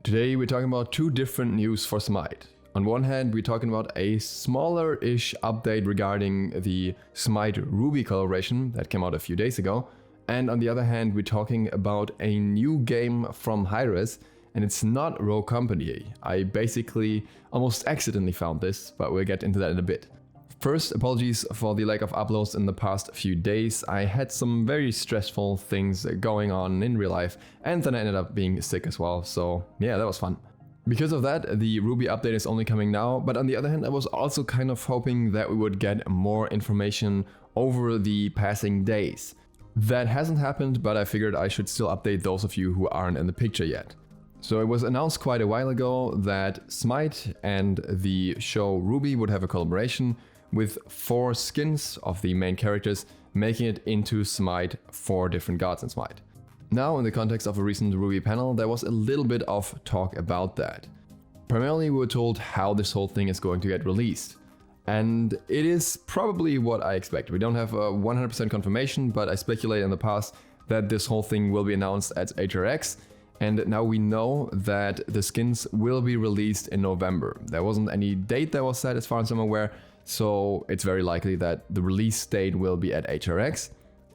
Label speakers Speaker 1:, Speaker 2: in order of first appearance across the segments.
Speaker 1: Today we're talking about two different news for Smite. On one hand, we're talking about a smaller-ish update regarding the Smite RWBY collaboration that came out a few days ago. And on the other hand, we're talking about a new game from HiRez, and it's not Rogue Company. I basically almost accidentally found this, but we'll get into that in a bit. First, apologies for the lack of uploads in the past few days. I had some very stressful things going on in real life, and then I ended up being sick as well, so yeah, that was fun. Because of that, the RWBY update is only coming now, but on the other hand, I was also kind of hoping that we would get more information over the passing days. That hasn't happened, but I figured I should still update those of you who aren't in the picture yet. So it was announced quite a while ago that Smite and the show RWBY would have a collaboration with 4 skins of the main characters, making it into Smite 4 different gods in Smite. Now, in the context of a recent RWBY panel, there was a little bit of talk about that. Primarily, we were told how this whole thing is going to get released. And it is probably what I expect. We don't have a 100% confirmation, but I speculated in the past that this whole thing will be announced at HRX. And now we know that the skins will be released in November. There wasn't any date that was set as far as I'm aware, so it's very likely that the release date will be at HRX,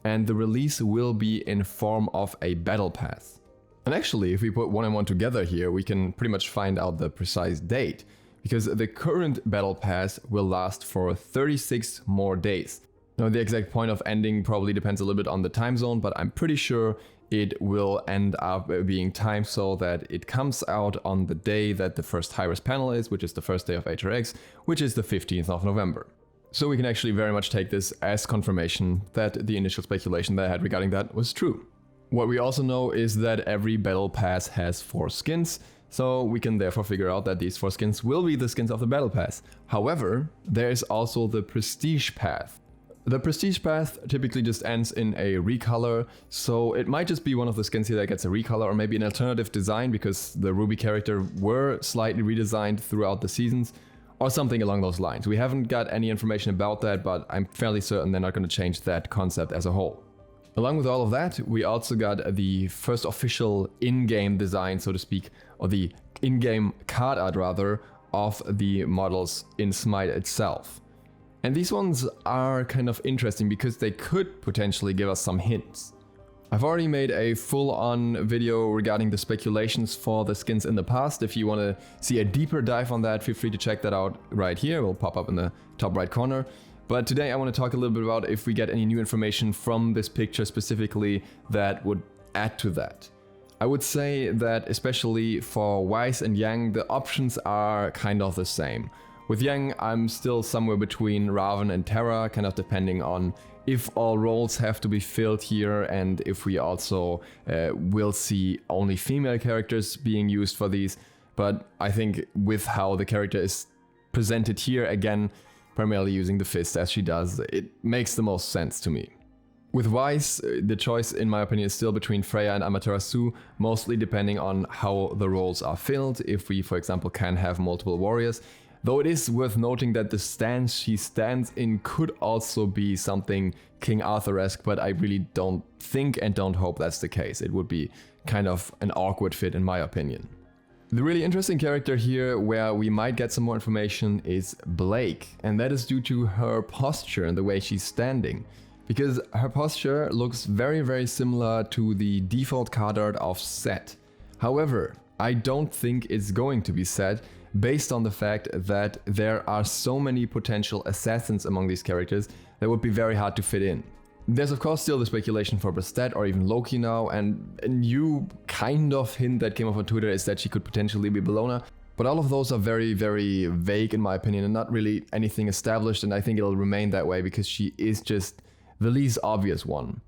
Speaker 1: and the release will be in form of a battle pass. And actually, if we put one and one together here, we can pretty much find out the precise date, because the current battle pass will last for 36 more days. Now, the exact point of ending probably depends a little bit on the time zone, but I'm pretty sure it will end up being timed so that it comes out on the day that the first HiRez panel is, which is the first day of HRX, which is the 15th of November. So we can actually very much take this as confirmation that the initial speculation that I had regarding that was true. What we also know is that every battle pass has 4 skins, so we can therefore figure out that these 4 skins will be the skins of the battle pass. However, there is also the prestige path. The prestige path typically just ends in a recolor, so it might just be one of the skins here that gets a recolor, or maybe an alternative design because the RWBY character were slightly redesigned throughout the seasons, or something along those lines. We haven't got any information about that, but I'm fairly certain they're not going to change that concept as a whole. Along with all of that, we also got the first official in-game design, so to speak, or the in-game card art rather, of the models in Smite itself. And these ones are kind of interesting because they could potentially give us some hints. I've already made a full-on video regarding the speculations for the skins in the past. If you want to see a deeper dive on that, feel free to check that out right here. It will pop up in the top right corner. But today I want to talk a little bit about if we get any new information from this picture specifically that would add to that. I would say that especially for Weiss and Yang, the options are kind of the same. With Yang, I'm still somewhere between Raven and Terra, kind of depending on if all roles have to be filled here and if we also will see only female characters being used for these. But I think with how the character is presented here, again, primarily using the fist as she does, it makes the most sense to me. With Weiss, the choice in my opinion is still between Freya and Amaterasu, mostly depending on how the roles are filled, if we for example can have multiple warriors. Though it is worth noting that the stance she stands in could also be something King Arthur-esque, but I really don't think and don't hope that's the case. It would be kind of an awkward fit in my opinion. The really interesting character here where we might get some more information is Blake, and that is due to her posture and the way she's standing. Because her posture looks very similar to the default card art of Set. However, I don't think it's going to be Set, based on the fact that there are so many potential assassins among these characters that would be very hard to fit in. There's of course still the speculation for Bastet or even Loki now, and a new kind of hint that came up on Twitter is that she could potentially be Bellona, but all of those are very vague in my opinion and not really anything established, and I think it'll remain that way because she is just the least obvious one.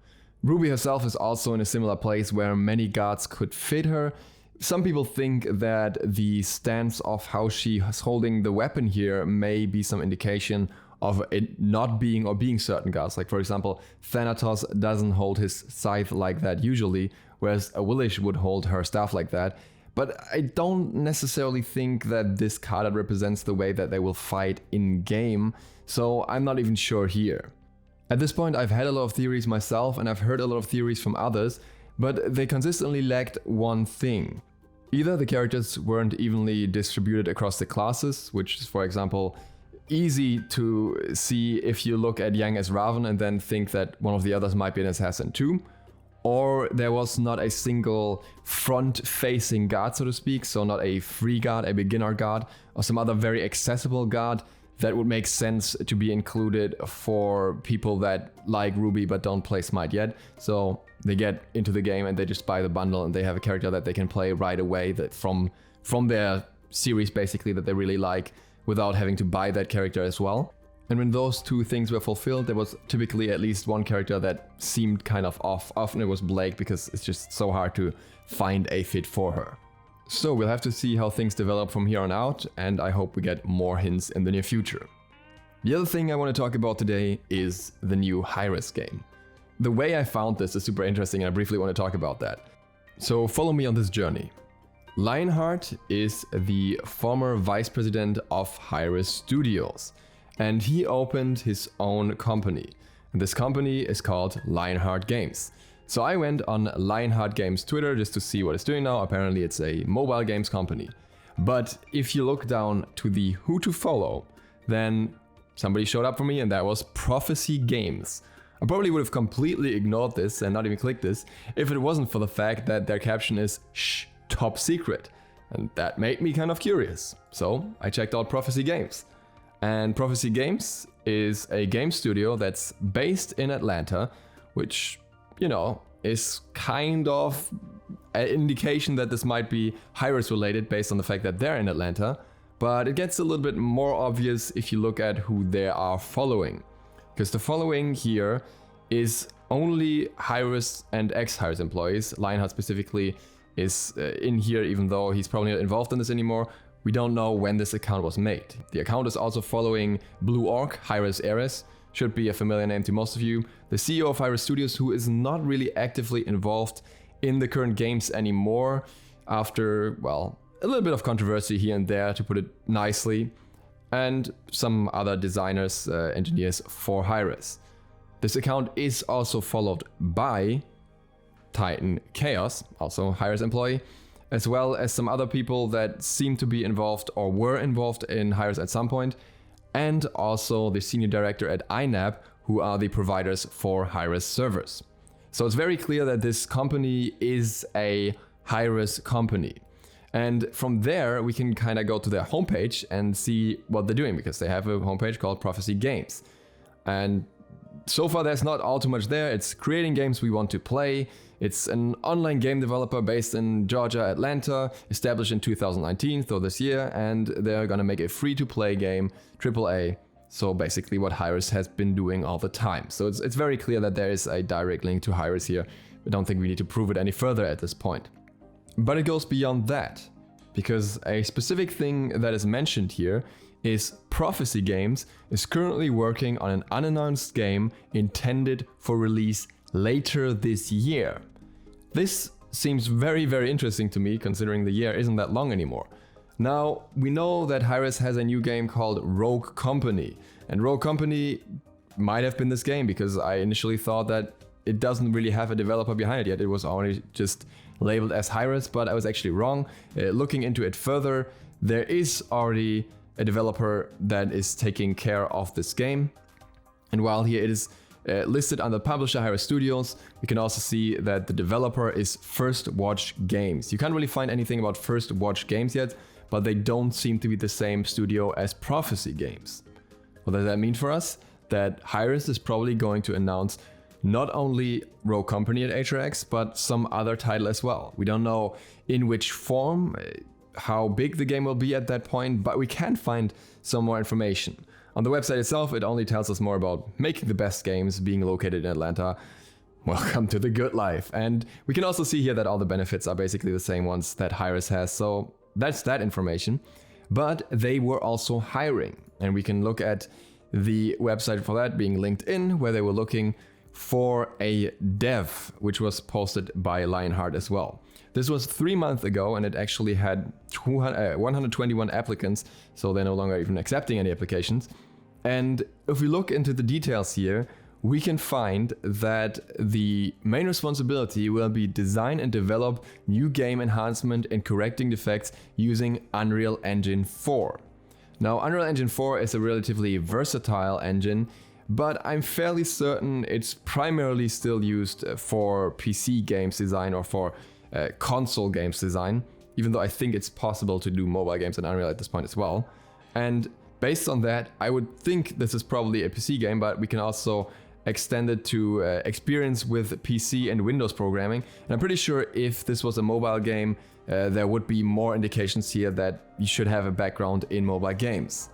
Speaker 1: RWBY herself is also in a similar place where many gods could fit her. Some people think that the stance of how she is holding the weapon here may be some indication of it not being or being certain gods. Like for example, Thanatos doesn't hold his scythe like that usually, whereas Awilish would hold her staff like that. But I don't necessarily think that this card art represents the way that they will fight in game, so I'm not even sure here. At this point I've had a lot of theories myself and I've heard a lot of theories from others, but they consistently lacked one thing. Either the characters weren't evenly distributed across the classes, which is, for example, easy to see if you look at Yang as Raven and then think that one of the others might be an assassin too, or there was not a single front-facing guard, so to speak, so not a free guard, a beginner guard, or some other very accessible guard that would make sense to be included for people that like RWBY but don't play Smite yet. So they get into the game and they just buy the bundle and they have a character that they can play right away that from their series basically that they really like without having to buy that character as well. And when those two things were fulfilled, there was typically at least one character that seemed kind of off. Often it was Blake because it's just so hard to find a fit for her. So we'll have to see how things develop from here on out, and I hope we get more hints in the near future. The other thing I want to talk about today is the new HiRez game. The way I found this is super interesting and I briefly want to talk about that. So follow me on this journey. Lionheart is the former vice president of HiRez Studios, and he opened his own company. And this company is called Lionheart Games. So I went on Lionheart Games Twitter just to see what it's doing now. Apparently it's a mobile games company. But if you look down to the who to follow, then somebody showed up for me and that was Prophecy Games. I probably would have completely ignored this and not even clicked this if it wasn't for the fact that their caption is "Shh, top secret." And that made me kind of curious. So I checked out Prophecy Games. And Prophecy Games is a game studio that's based in Atlanta, which, you know, is kind of an indication that this might be HiRez related based on the fact that they're in Atlanta. But it gets a little bit more obvious if you look at who they are following. Because the following here is only HiRez and ex-HiRez employees. Lionheart specifically is in here, even though he's probably not involved in this anymore. We don't know when this account was made. The account is also following Blue Orc, HiRez heiress. Should be a familiar name to most of you. The CEO of HiRez Studios, who is not really actively involved in the current games anymore after, well, a little bit of controversy here and there, to put it nicely, and some other designers, engineers for HiRez. This account is also followed by Titan Chaos, also HiRez employee, as well as some other people that seem to be involved or were involved in HiRez at some point, and also the senior director at INAB, who are the providers for HiRez servers. So it's very clear that this company is a HiRez company. And from there, we can kind of go to their homepage and see what they're doing, because they have a homepage called Prophecy Games. And so far, there's not all too much there. It's creating games we want to play. It's an online game developer based in Georgia, Atlanta, established in 2019, so this year, and they're gonna make a free-to-play game, AAA. So basically what HiRez has been doing all the time. So it's very clear that there is a direct link to HiRez here. I don't think we need to prove it any further at this point. But it goes beyond that, because a specific thing that is mentioned here is Prophecy Games is currently working on an unannounced game intended for release later this year. This seems very, very interesting to me, considering the year isn't that long anymore. Now, we know that HiRez has a new game called Rogue Company, and Rogue Company might have been this game, because I initially thought that it doesn't really have a developer behind it yet. It was only just labeled as HiRez, but I was actually wrong. Looking into it further, there is already a developer that is taking care of this game. And while here it is listed under publisher HiRez Studios, we can also see that the developer is First Watch Games. You can't really find anything about First Watch Games yet, but they don't seem to be the same studio as Prophecy Games. What does that mean for us? That HiRez is probably going to announce not only Rogue Company at HRX, but some other title as well. We don't know in which form, how big the game will be at that point, but we can find some more information. On the website itself, it only tells us more about making the best games, being located in Atlanta. Welcome to the good life. And we can also see here that all the benefits are basically the same ones that HiRez has, so that's that information. But they were also hiring, and we can look at the website for that being LinkedIn, where they were looking for a dev, which was posted by Lionheart as well. This was 3 months ago, and it actually had 121 applicants, so they're no longer even accepting any applications. And if we look into the details here, we can find that the main responsibility will be design and develop new game enhancement and correcting defects using Unreal Engine 4. Now, Unreal Engine 4 is a relatively versatile engine, but I'm fairly certain it's primarily still used for PC games design or for console games design, even though I think it's possible to do mobile games in Unreal at this point as well. And based on that, I would think this is probably a PC game, but we can also extend it to experience with PC and Windows programming. And I'm pretty sure if this was a mobile game, there would be more indications here that you should have a background in mobile games.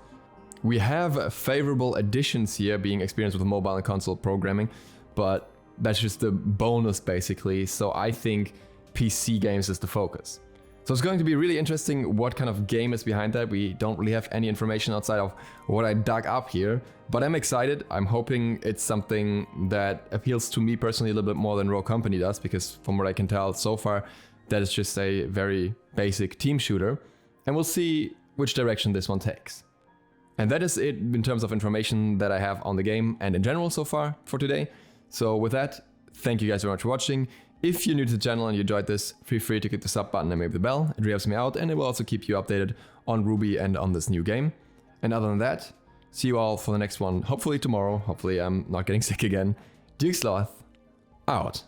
Speaker 1: We have favorable additions here being experienced with mobile and console programming, but that's just a bonus basically. So I think PC games is the focus. So it's going to be really interesting what kind of game is behind that. We don't really have any information outside of what I dug up here, but I'm excited. I'm hoping it's something that appeals to me personally a little bit more than Rogue Company does, because from what I can tell so far, that is just a very basic team shooter. And we'll see which direction this one takes. And that is it in terms of information that I have on the game and in general so far for today. So with that, thank you guys very much for watching. If you're new to the channel and you enjoyed this, feel free to click the sub button and maybe the bell. It really helps me out and it will also keep you updated on RWBY and on this new game. And other than that, see you all for the next one, hopefully tomorrow. Hopefully I'm not getting sick again. DukeSloth, out.